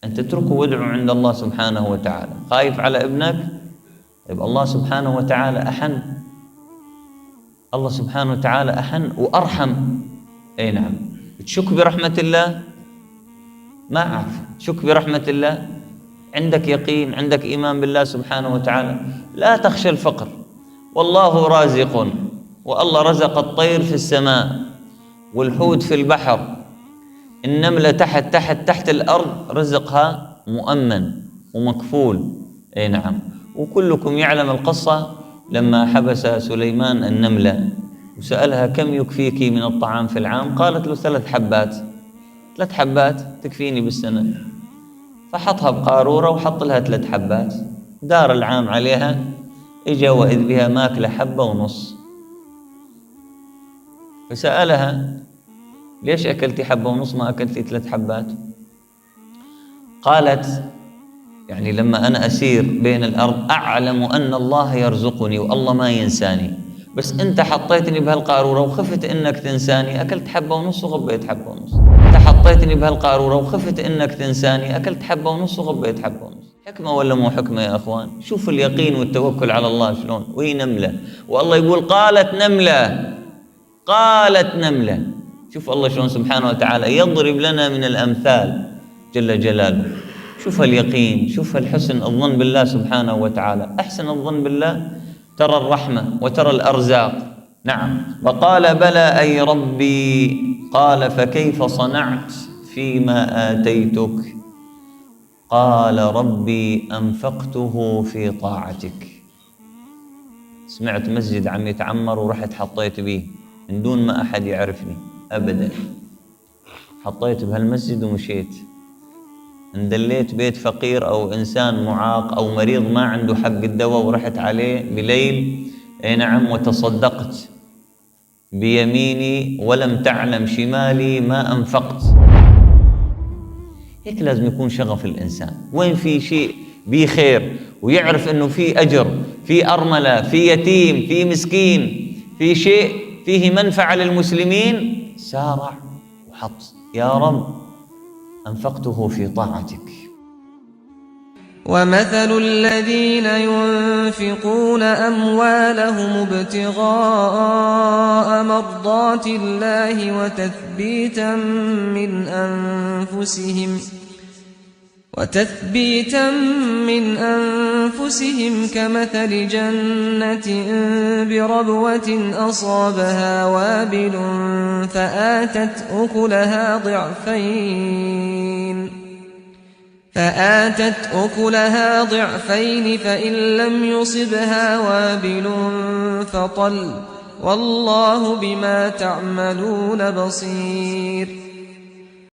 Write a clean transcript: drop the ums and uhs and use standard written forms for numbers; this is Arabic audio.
أن تتركه وادعو عند الله سبحانه وتعالى. خايف على ابنك؟ يبقى الله سبحانه وتعالى أحن، الله سبحانه وتعالى أحن وأرحم. أي نعم. تشك برحمة الله؟ ما أعرف، تشك برحمة الله؟ عندك يقين، عندك إيمان بالله سبحانه وتعالى. لا تخشى الفقر، والله رازق، والله رزق الطير في السماء والحوت في البحر، النملة تحت الأرض رزقها مؤمن ومكفول. أي نعم. وكلكم يعلم القصة لما حبس سليمان النملة وسألها كم يكفيك من الطعام في العام؟ قالت له 3 حبات. 3 حبات تكفيني بالسنة. فحطها بقارورة وحط لها 3 حبات، دار العام عليها، إجا وإذ بها ماكلة 1.5 حبة. فسألها ليش أكلتي 1.5 حبة ما أكلتي 3 حبات؟ قالت يعني لما أنا أسير بين الأرض أعلم أن الله يرزقني والله ما ينساني، بس أنت حطيتني بهالقارورة وخفت إنك تنساني، أكلت 1.5 حبة وغبيت 1.5 حبة. أنت حطيتني بهالقارورة وخفت إنك تنساني، أكلت 1.5 حبة وغبيت 1.5 حبة. حكمة ولا مو حكمة يا أخوان؟ شوف اليقين والتوكل على الله شلون. وهي نملة، والله يقول قالت نملة. شوف الله شلون سبحانه وتعالى يضرب لنا من الأمثال جل جلاله. شوف اليقين، شوف الحسن الظن بالله سبحانه وتعالى. أحسن الظن بالله ترى الرحمة وترى الأرزاق. نعم. وقال بلى أي ربي. قال فكيف صنعت فيما آتيتك؟ قال ربي أنفقته في طاعتك. سمعت مسجد عم يتعمر ورحت حطيت بيه من دون ما أحد يعرفني أبدا، حطيت بهالمسجد ومشيت. اندليت بيت فقير أو إنسان معاق أو مريض ما عنده حق الدواء ورحت عليه بليل، أي نعم، وتصدقت بيميني ولم تعلم شمالي ما أنفقت. هيك لازم يكون شغف الإنسان. وين في شيء بيه خير ويعرف أنه في أجر، في أرملة، في يتيم، في مسكين، في شيء فيه منفعة للمسلمين، سارع وحط يا رب أنفقته في طاعتك. ومثل الذين ينفقون أموالهم ابتغاء مرضات الله وتثبيتا من أنفسهم كمثل جنة بربوة أصابها وابل فآتت أكلها ضعفين فإن لم يصبها وابل فطل والله بما تعملون بصير.